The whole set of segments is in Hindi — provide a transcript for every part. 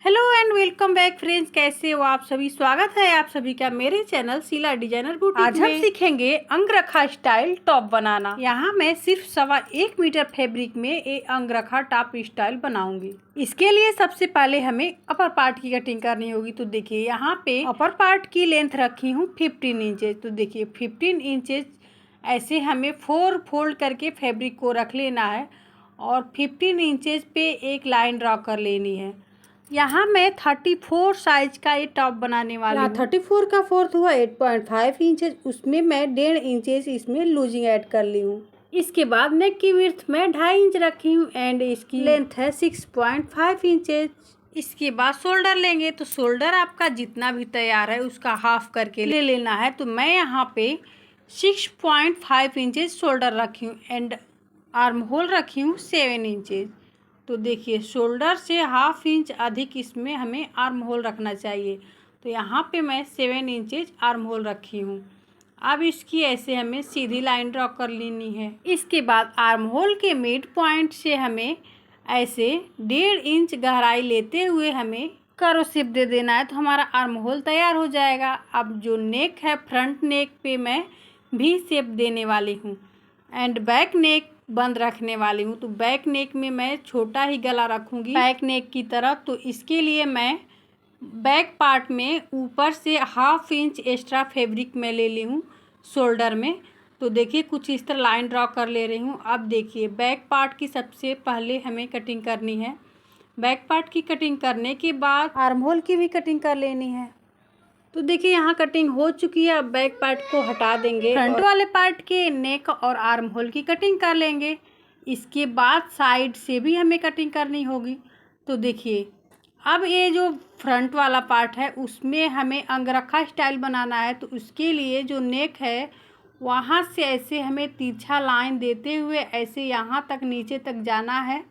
Hello and welcome back friends, कैसे हो आप सभी। स्वागत है आप सभी का मेरे चैनल शीला डिजाइनर बुटीक। आज हम सीखेंगे अंगरखा स्टाइल टॉप बनाना। यहाँ मैं सिर्फ 1.25 मीटर फैब्रिक में एक अंगरखा टॉप स्टाइल बनाऊंगी। इसके लिए सबसे पहले हमें अपर पार्ट की कटिंग करनी होगी। तो देखिए यहाँ पे अपर पार्ट की लेंथ रखी हूँ 15 इंचेज। तो देखिए 15 इंचेज ऐसे हमें 4 फोल्ड करके फैब्रिक को रख लेना है और 15 इंचेज पे एक लाइन ड्रॉ कर लेनी है। यहाँ मैं 34 साइज का ये टॉप बनाने वाली हूँ। 34 का फोर्थ हुआ 8.5 इंचेस, उसमें मैं 1.5 इंचेस इसमें लूजिंग ऐड कर ली हूँ। इसके बाद नेक की विड्थ मैं 2.5 इंच रखी हूँ एंड इसकी लेंथ है 6.5 इंचेस। इसके बाद शोल्डर लेंगे, तो शोल्डर आपका जितना भी तैयार है उसका हाफ करके ले लेना है। तो मैं यहाँ पे 6.5 इंचेस शोल्डर रखी हूँ एंड आर्म होल रखी हूँ 7 इंचेस। तो देखिए शोल्डर से हाफ इंच अधिक इसमें हमें आर्म होल रखना चाहिए। तो यहाँ पे मैं 7 इंचेज आर्म होल रखी हूँ। अब इसकी ऐसे हमें सीधी लाइन ड्रॉ कर लेनी है। इसके बाद आर्म होल के मिड पॉइंट से हमें ऐसे 1.5 इंच गहराई लेते हुए हमें कर्व शेप दे देना है। तो हमारा आर्म होल तैयार हो जाएगा। अब जो नेक है, फ्रंट नेक पे मैं भी शेप देने वाली हूँ एंड बैक नेक बंद रखने वाली हूँ। तो बैक नेक में मैं छोटा ही गला रखूँगी बैक नेक की तरह। तो इसके लिए मैं बैक पार्ट में ऊपर से हाफ इंच एक्स्ट्रा फैब्रिक में ले ली हूँ शोल्डर में। तो देखिए कुछ इस तरह लाइन ड्रॉ कर ले रही हूँ। अब देखिए बैक पार्ट की सबसे पहले हमें कटिंग करनी है। बैक पार्ट की कटिंग करने के बाद आर्म होल की भी कटिंग कर लेनी है। तो देखिए यहाँ कटिंग हो चुकी है। अब बैक पार्ट को हटा देंगे, फ्रंट वाले पार्ट के नेक और आर्म होल की कटिंग कर लेंगे। इसके बाद साइड से भी हमें कटिंग करनी होगी। तो देखिए अब ये जो फ्रंट वाला पार्ट है उसमें हमें अंगरखा स्टाइल बनाना है। तो उसके लिए जो नेक है वहाँ से ऐसे हमें तिरछा लाइन देते हुए ऐसे यहाँ तक नीचे तक जाना है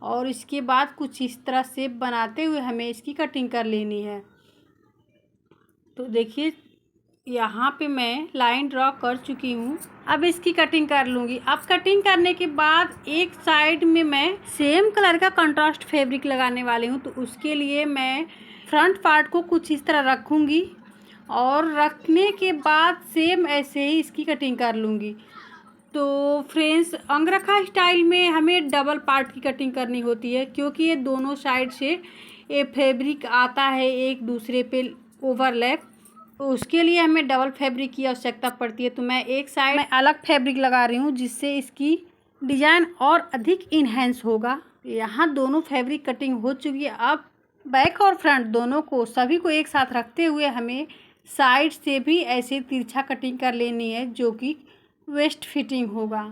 और इसके बाद कुछ इस तरह शेप बनाते हुए हमें इसकी कटिंग कर लेनी है। तो देखिए यहाँ पे मैं लाइन ड्रॉ कर चुकी हूँ। अब इसकी कटिंग कर लूँगी। अब कटिंग करने के बाद एक साइड में मैं सेम कलर का कंट्रास्ट फैब्रिक लगाने वाली हूँ। तो उसके लिए मैं फ्रंट पार्ट को कुछ इस तरह रखूँगी और रखने के बाद सेम ऐसे ही इसकी कटिंग कर लूँगी। तो फ्रेंड्स अंगरखा स्टाइल में हमें डबल पार्ट की कटिंग करनी होती है क्योंकि ये दोनों साइड से ये फैब्रिक आता है एक दूसरे पे ओवरलैप। तो उसके लिए हमें डबल फैब्रिक की आवश्यकता पड़ती है। तो मैं एक साइड में अलग फैब्रिक लगा रही हूँ जिससे इसकी डिज़ाइन और अधिक इन्हेंस होगा। यहाँ दोनों फैब्रिक कटिंग हो चुकी है। अब बैक और फ्रंट दोनों को सभी को एक साथ रखते हुए हमें साइड से भी ऐसे तिरछा कटिंग कर लेनी है जो कि वेस्ट फिटिंग होगा।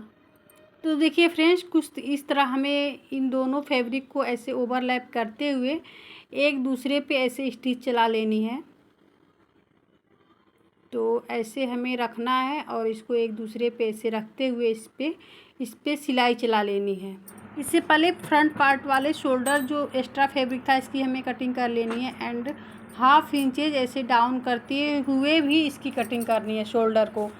तो देखिए फ्रेंड्स कुछ इस तरह हमें इन दोनों फैब्रिक को ऐसे ओवरलैप करते हुए एक दूसरे पे ऐसे स्टिच चला लेनी है। तो ऐसे हमें रखना है और इसको एक दूसरे पे ऐसे रखते हुए इस पे सिलाई चला लेनी है। इससे पहले फ्रंट पार्ट वाले शोल्डर जो एक्स्ट्रा फैब्रिक था इसकी हमें कटिंग कर लेनी है एंड हाफ इंचेज ऐसे डाउन करते हुए भी इसकी कटिंग करनी है शोल्डर को।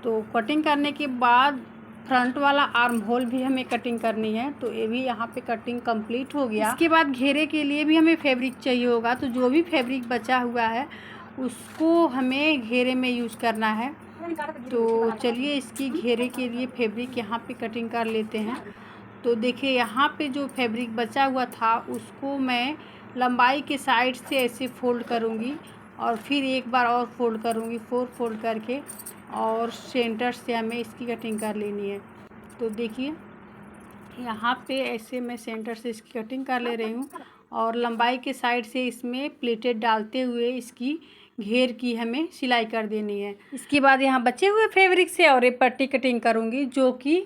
तो कटिंग करने के बाद फ्रंट वाला आर्म होल भी हमें कटिंग करनी है। तो ये भी यहाँ पे कटिंग कंप्लीट हो गया। इसके बाद घेरे के लिए भी हमें फैब्रिक चाहिए होगा। तो जो भी फैब्रिक बचा हुआ है उसको हमें घेरे में यूज़ करना है। तो चलिए इसकी घेरे के लिए फैब्रिक यहाँ पे कटिंग कर लेते हैं। तो देखिए यहाँ पे जो फैब्रिक बचा हुआ था उसको मैं लंबाई के साइड से ऐसे फोल्ड करूँगी और फिर एक बार और फोल्ड करूँगी 4 फोल्ड करके और सेंटर से हमें इसकी कटिंग कर लेनी है। तो देखिए यहाँ पे ऐसे मैं सेंटर से इसकी कटिंग कर ले रही हूँ और लंबाई के साइड से इसमें प्लेटेड डालते हुए इसकी घेर की हमें सिलाई कर देनी है। इसके बाद यहाँ बचे हुए फैब्रिक से और एक पट्टी कटिंग करूँगी जो कि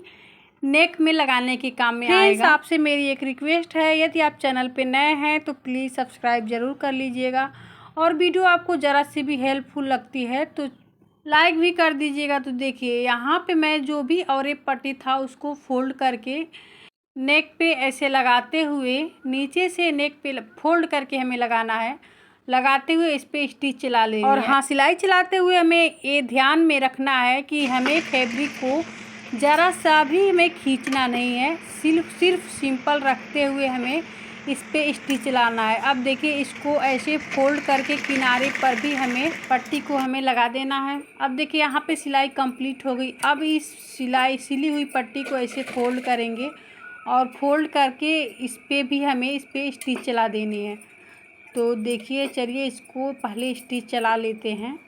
नेक में लगाने के काम में आएगा। आपसे मेरी एक रिक्वेस्ट है, यदि आप चैनल पे नए हैं तो प्लीज़ सब्सक्राइब ज़रूर कर लीजिएगा और वीडियो आपको ज़रा सी भी हेल्पफुल लगती है तो लाइक भी कर दीजिएगा। तो देखिए यहाँ पे मैं जो भी और एक पट्टी था उसको फोल्ड करके नेक पे ऐसे लगाते हुए नीचे से नेक पे फोल्ड करके हमें लगाना है। लगाते हुए इस पे स्टिच चला लेंगे और हाँ सिलाई चलाते हुए हमें ये ध्यान में रखना है कि हमें फैब्रिक को ज़रा सा भी हमें खींचना नहीं है। सिर्फ सिंपल रखते हुए हमें इस पे स्टिच लाना है। अब देखिए इसको ऐसे फोल्ड करके किनारे पर भी हमें पट्टी को हमें लगा देना है। अब देखिए यहाँ पे सिलाई कंप्लीट हो गई। अब इस सिली हुई पट्टी को ऐसे फोल्ड करेंगे और फोल्ड करके इस पे भी हमें इस पे स्टिच चला देनी है। तो देखिए चलिए इसको पहले स्टिच चला लेते हैं।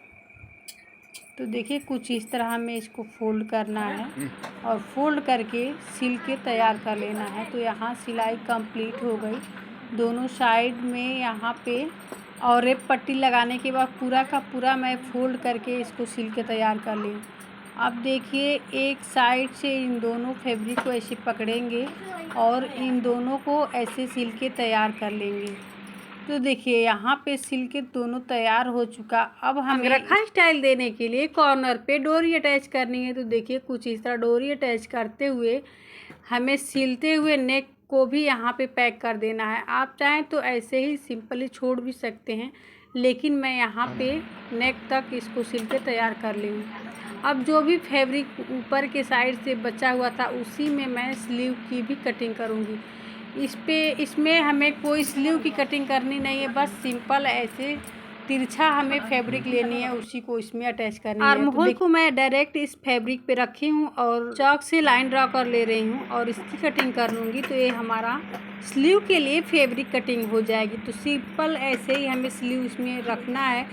तो देखिए कुछ इस तरह हमें इसको फोल्ड करना है और फोल्ड करके सिल के तैयार कर लेना है। तो यहाँ सिलाई कंप्लीट हो गई दोनों साइड में यहाँ पे, और एक पट्टी लगाने के बाद पूरा का पूरा मैं फोल्ड करके इसको सिल के तैयार कर ली। अब देखिए एक साइड से इन दोनों फैब्रिक को ऐसे पकड़ेंगे और इन दोनों को ऐसे सिल के तैयार कर लेंगे। तो देखिए यहाँ पे सिल के दोनों तैयार हो चुका। अब हमें अंगरखा स्टाइल देने के लिए कॉर्नर पे डोरी अटैच करनी है। तो देखिए कुछ इस तरह डोरी अटैच करते हुए हमें सिलते हुए नेक को भी यहाँ पे पैक कर देना है। आप चाहें तो ऐसे ही सिंपली छोड़ भी सकते हैं, लेकिन मैं यहाँ पे नेक तक इसको सिल के तैयार कर ली हूँ। अब जो भी फैब्रिक ऊपर के साइड से बचा हुआ था उसी में मैं स्लीव की भी कटिंग करूँगी। इसमें हमें कोई स्लीव की कटिंग करनी नहीं है, बस सिंपल ऐसे तिरछा हमें फैब्रिक लेनी है, उसी को इसमें अटैच करनी है। आर्महोल को मैं डायरेक्ट इस फैब्रिक पे रखी हूँ और चॉक से लाइन ड्रा कर ले रही हूँ और इसकी कटिंग कर लूँगी। तो ये हमारा स्लीव के लिए फैब्रिक कटिंग हो जाएगी। तो सिंपल ऐसे ही हमें स्लीव इसमें रखना है,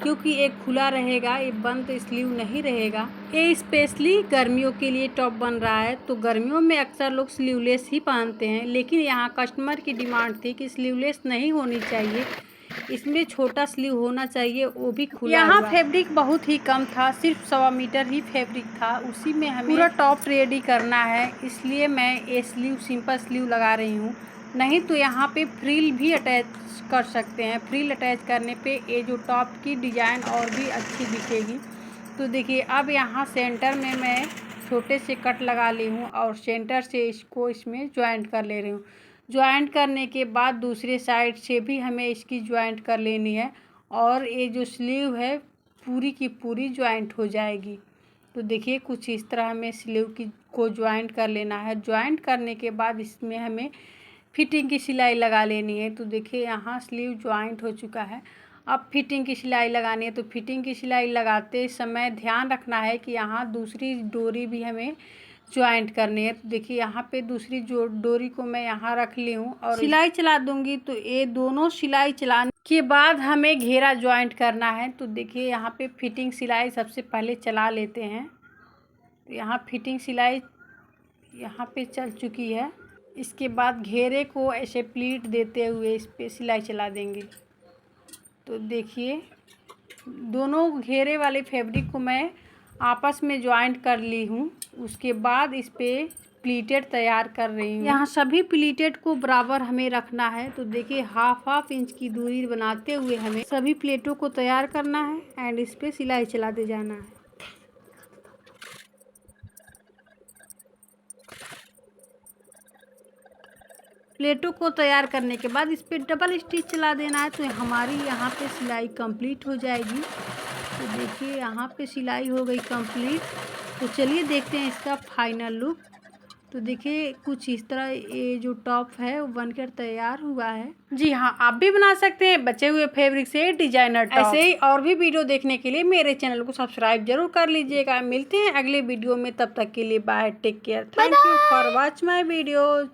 क्योंकि एक खुला रहेगा, ये बंद स्लीव नहीं रहेगा। ये स्पेशली गर्मियों के लिए टॉप बन रहा है। तो गर्मियों में अक्सर लोग स्लीवलेस ही पहनते हैं, लेकिन यहाँ कस्टमर की डिमांड थी कि स्लीवलेस नहीं होनी चाहिए, इसमें छोटा स्लीव होना चाहिए, वो भी खुला। यहाँ फैब्रिक बहुत ही कम था, सिर्फ 1.25 मीटर ही फैब्रिक था, उसी में हमें पूरा टॉप रेडी करना है। इसलिए मैं ये स्लीव सिंपल स्लीव लगा रही हूँ। नहीं तो यहाँ पे फ्रिल भी अटैच कर सकते हैं। फ्रिल अटैच करने पे ये जो टॉप की डिज़ाइन और भी अच्छी दिखेगी। तो देखिए अब यहाँ सेंटर में मैं छोटे से कट लगा ली हूँ और सेंटर से इसको इसमें ज्वाइंट कर ले रही हूँ। ज्वाइंट करने के बाद दूसरे साइड से भी हमें इसकी ज्वाइंट कर लेनी है और ये जो स्लीव है पूरी की पूरी ज्वाइंट हो जाएगी। तो देखिए कुछ इस तरह हमें स्लीव को ज्वाइंट कर लेना है। ज्वाइंट करने के बाद इसमें हमें फिटिंग की सिलाई लगा लेनी है। तो देखिए यहाँ स्लीव ज्वाइंट हो चुका है। अब फिटिंग की सिलाई लगानी है। तो फिटिंग की सिलाई लगाते समय ध्यान रखना है कि यहाँ दूसरी डोरी भी हमें ज्वाइंट करनी है। तो देखिए यहाँ पे दूसरी जो डोरी को मैं यहाँ रख ली हूँ और सिलाई चला दूँगी। तो ये दोनों सिलाई चलाने के बाद हमें घेरा ज्वाइंट करना है। तो देखिए यहाँ पे फिटिंग सिलाई सबसे पहले चला लेते हैं। तो यहाँ फिटिंग सिलाई यहाँ पे चल चुकी है। इसके बाद घेरे को ऐसे प्लीट देते हुए इस पे सिलाई चला देंगे। तो देखिए दोनों घेरे वाले फैब्रिक को मैं आपस में ज्वाइंट कर ली हूँ। उसके बाद इस पे प्लीटेड तैयार कर रही हूँ। यहाँ सभी प्लीटेड को बराबर हमें रखना है। तो देखिए हाफ इंच की दूरी बनाते हुए हमें सभी प्लेटों को तैयार करना है एंड इस पे सिलाई चलाते जाना है। प्लेटों को तैयार करने के बाद इस पर डबल स्टिच चला देना है। तो हमारी यहाँ पे सिलाई कंप्लीट हो जाएगी। तो देखिए यहाँ पे सिलाई हो गई कंप्लीट। तो चलिए देखते हैं इसका फाइनल लुक। तो देखिए कुछ इस तरह ये जो टॉप है वो बनकर तैयार हुआ है। जी हाँ, आप भी बना सकते हैं बचे हुए फैब्रिक से डिजाइनर टॉप। ऐसे ही और भी वीडियो देखने के लिए मेरे चैनल को सब्सक्राइब जरूर कर लीजिएगा। मिलते हैं अगले वीडियो में, तब तक के लिए bye, take care, thank you for watch my videos.